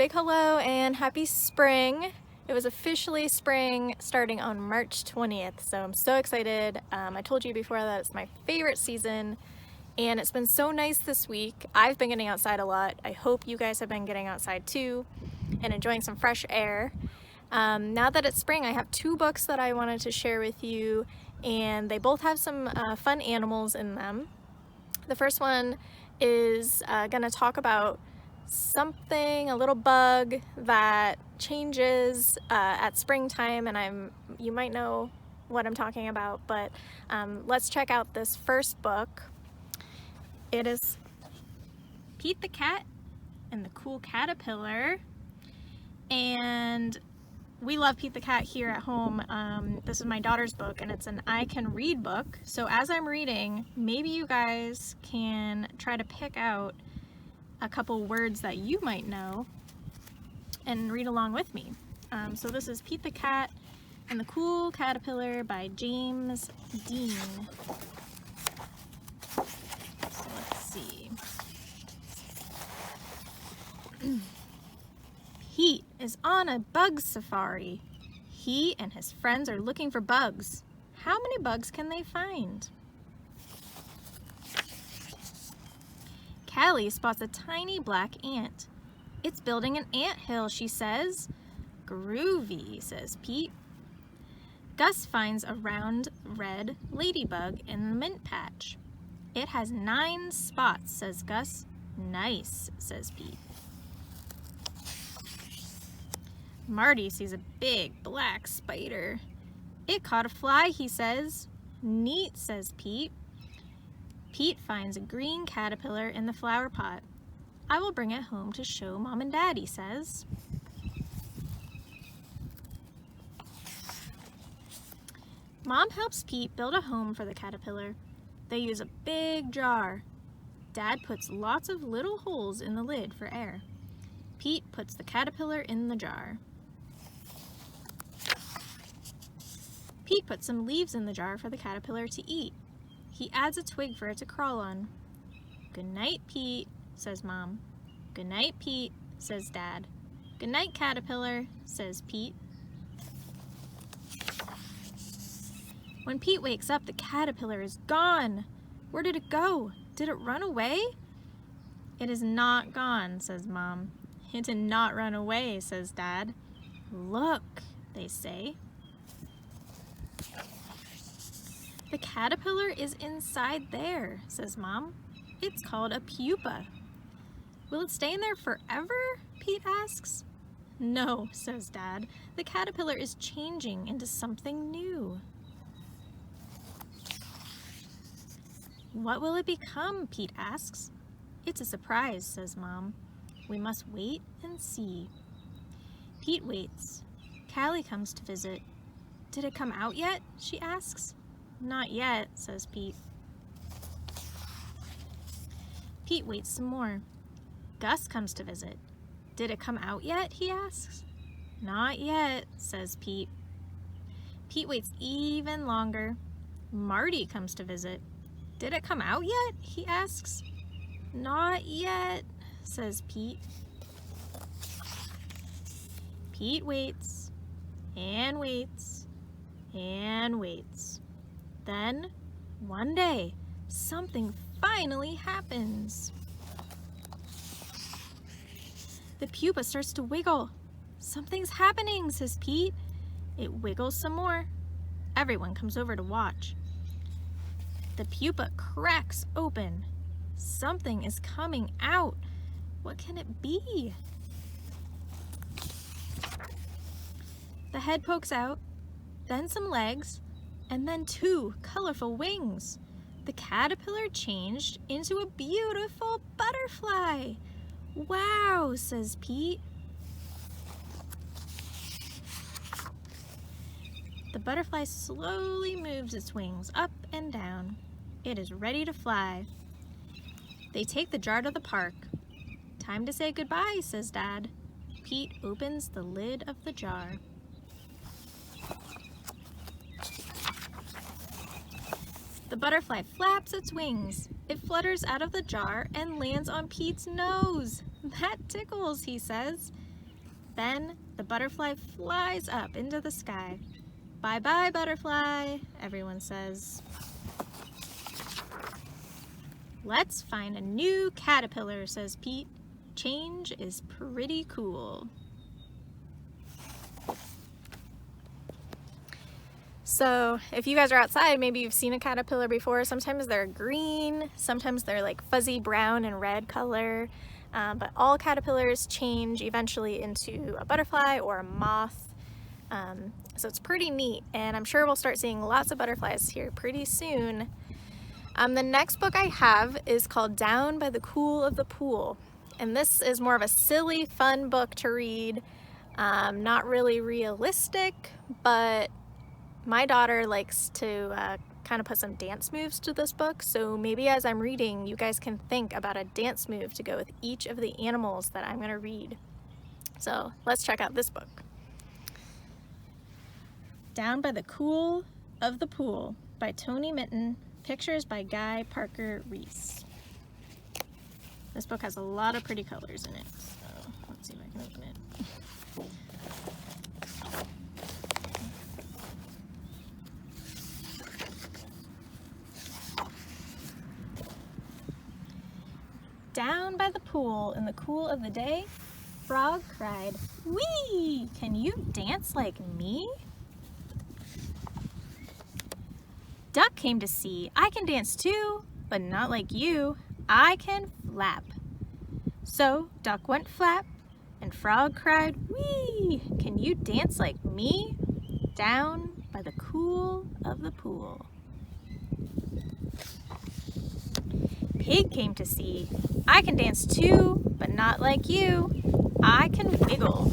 big hello and happy spring. It was officially spring starting on March 20th, so I'm so excited. I told you before that it's my favorite season, and it's been so nice this week. I've been getting outside a lot. I hope you guys have been getting outside too and enjoying some fresh air. Now that it's spring, I have two books that I wanted to share with you, and they both have some fun animals in them. The first one is going to talk about a little bug that changes at springtime, and you might know what I'm talking about, but let's check out this first book. It is Pete the Cat and the Cool Caterpillar, and we love Pete the Cat here at home. This is my daughter's book, and it's an I Can Read book, so as I'm reading, maybe you guys can try to pick out a couple words that you might know and read along with me. So this is Pete the Cat and the Cool Caterpillar by James Dean. So let's see. Pete is on a bug safari. He and his friends are looking for bugs. How many bugs can they find? Callie spots a tiny black ant. It's building an anthill, she says. Groovy, says Pete. Gus finds a round red ladybug in the mint patch. It has 9 spots, says Gus. Nice, says Pete. Marty sees a big black spider. It caught a fly, he says. Neat, says Pete. Pete finds a green caterpillar in the flower pot. I will bring it home to show Mom and Dad, he says. Mom helps Pete build a home for the caterpillar. They use a big jar. Dad puts lots of little holes in the lid for air. Pete puts the caterpillar in the jar. Pete puts some leaves in the jar for the caterpillar to eat. He adds a twig for it to crawl on. Good night, Pete, says Mom. Good night, Pete, says Dad. Good night, caterpillar, says Pete. When Pete wakes up, the caterpillar is gone. Where did it go? Did it run away? It is not gone, says Mom. It did not run away, says Dad. Look, they say. The caterpillar is inside there, says Mom. It's called a pupa. Will it stay in there forever? Pete asks. No, says Dad. The caterpillar is changing into something new. What will it become? Pete asks. It's a surprise, says Mom. We must wait and see. Pete waits. Callie comes to visit. Did it come out yet? She asks. Not yet, says Pete. Pete waits some more. Gus comes to visit. Did it come out yet? He asks. Not yet, says Pete. Pete waits even longer. Marty comes to visit. Did it come out yet? He asks. Not yet, says Pete. Pete waits and waits and waits. Then, one day, something finally happens. The pupa starts to wiggle. Something's happening, says Pete. It wiggles some more. Everyone comes over to watch. The pupa cracks open. Something is coming out. What can it be? The head pokes out, then some legs, and then 2 colorful wings. The caterpillar changed into a beautiful butterfly. Wow, says Pete. The butterfly slowly moves its wings up and down. It is ready to fly. They take the jar to the park. Time to say goodbye, says Dad. Pete opens the lid of the jar. The butterfly flaps its wings. It flutters out of the jar and lands on Pete's nose. That tickles, he says. Then the butterfly flies up into the sky. Bye-bye, butterfly, everyone says. Let's find a new caterpillar, says Pete. Change is pretty cool. So if you guys are outside, maybe you've seen a caterpillar before. Sometimes they're green, sometimes they're like fuzzy brown and red color. But all caterpillars change eventually into a butterfly or a moth. So it's pretty neat, and I'm sure we'll start seeing lots of butterflies here pretty soon. The next book I have is called Down by the Cool of the Pool. And this is more of a silly, fun book to read. Not really realistic, but my daughter likes to kind of put some dance moves to this book. So maybe as I'm reading, you guys can think about a dance move to go with each of the animals that I'm going to read. So let's check out this book. Down by the Cool of the Pool by Toni Minton. Pictures by Guy Parker Reese. This book has a lot of pretty colors in it, so let's see if I can open it. Down by the pool in the cool of the day, Frog cried, "Whee! Can you dance like me?" Duck came to see, "I can dance too, but not like you. I can flap." So Duck went flap, and Frog cried, "Whee! Can you dance like me?" Down by the cool of the pool. Pig came to see, "I can dance too, but not like you. I can wiggle."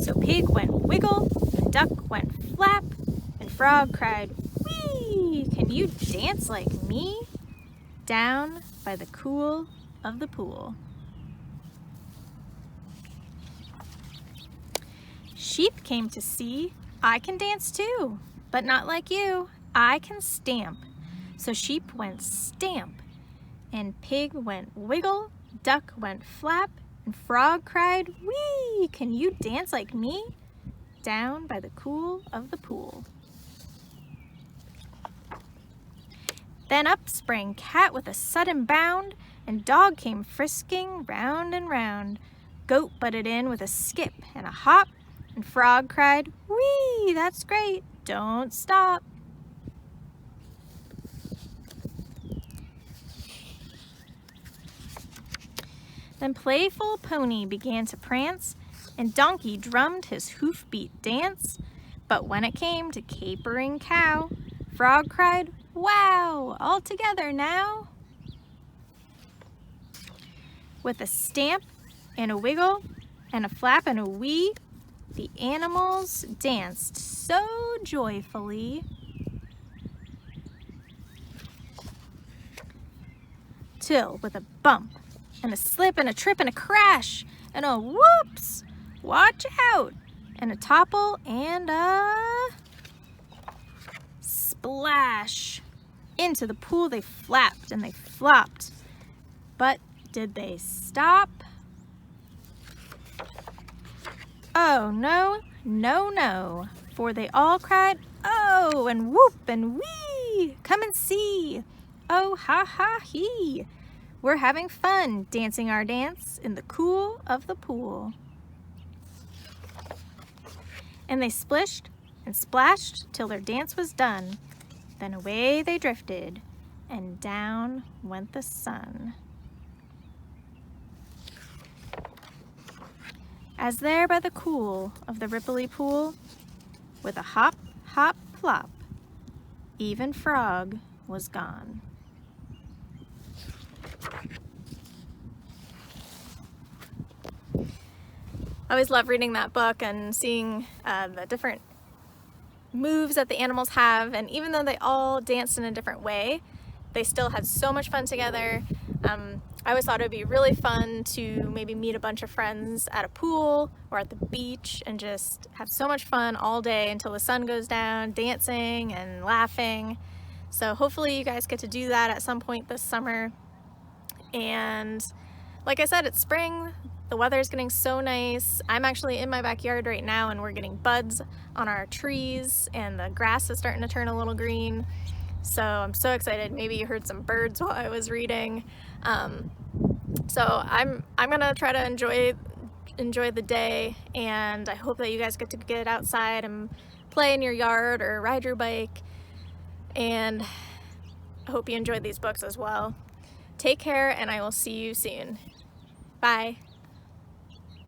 So Pig went wiggle, and Duck went flap, and Frog cried, "Whee! Can you dance like me?" Down by the cool of the pool. Sheep came to see, "I can dance too, but not like you. I can stamp." So Sheep went stamp, and Pig went wiggle, Duck went flap, and Frog cried, "Whee! Can you dance like me?" Down by the cool of the pool. Then up sprang Cat with a sudden bound, and Dog came frisking round and round. Goat butted in with a skip and a hop, and Frog cried, "Whee! That's great! Don't stop!" Then playful Pony began to prance, and Donkey drummed his hoofbeat dance. But when it came to capering Cow, Frog cried, "Wow! All together now!" With a stamp and a wiggle and a flap and a wee, the animals danced so joyfully. Till with a bump and a slip and a trip and a crash and a whoops, watch out, and a topple and a splash. Into the pool they flapped and they flopped. But did they stop? Oh no, no, no, for they all cried, "Oh!" and whoop and wee, "Come and see! Oh, ha, ha, hee! We're having fun dancing our dance in the cool of the pool." And they splished and splashed till their dance was done. Then away they drifted, and down went the sun. As there by the cool of the ripply pool, with a hop, hop, plop, even Frog was gone. I always love reading that book and seeing the different moves that the animals have, and even though they all danced in a different way, they still had so much fun together. I always thought it would be really fun to maybe meet a bunch of friends at a pool or at the beach and just have so much fun all day until the sun goes down, dancing and laughing. So hopefully you guys get to do that at some point this summer. And like I said, it's spring. The weather is getting so nice. I'm actually in my backyard right now and we're getting buds on our trees and the grass is starting to turn a little green. So I'm so excited. Maybe you heard some birds while I was reading. So I'm gonna try to enjoy the day, and I hope that you guys get to get outside and play in your yard or ride your bike, and I hope you enjoyed these books as well. Take care, and I will see you soon. Bye.